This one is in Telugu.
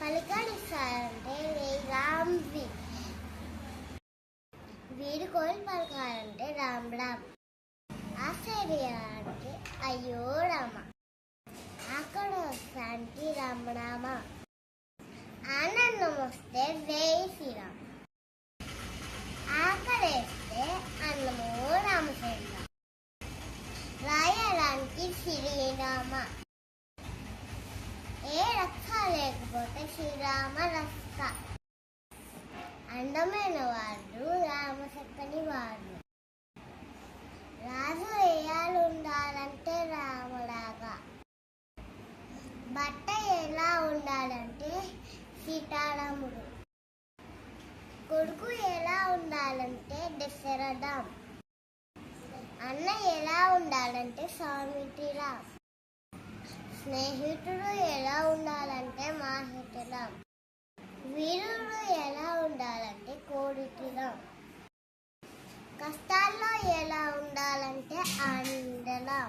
పలకరిస్తారంటే రామ్వి, వీడుకోలు పలకాలంటే రామ్ రామ్, ఆశ్చర్య అంటే అయ్యో రామ, అక్కడ వస్తాంటి రామ రామ, ఆనందం వస్తే వేయి శ్రీరామ, ఆకలేస్తే అన్నమో రామచంద్ర, రాయడానికి శ్రీరామ, ఏ రక్ష లేకపోతే శ్రీరామ రక్ష, అందమైన వాడు రామచక్కని వాడు, రాజు వేయాలు ఉండాలంటే రాములాగా, బట్ట ఎలా ఉండాలంటే సీతారాముడు, కొడుకు ఎలా ఉండాలంటే దశరథం, అన్న ఎలా ఉండాలంటే సౌమిత్రిలా, స్నేహితుడు ఎలా ఉండాలంటే మాహితులం, వీరుడు ఎలా ఉండాలంటే కోడితులం, కష్టాల్లో ఎలా ఉండాలంటే ఆనందలం.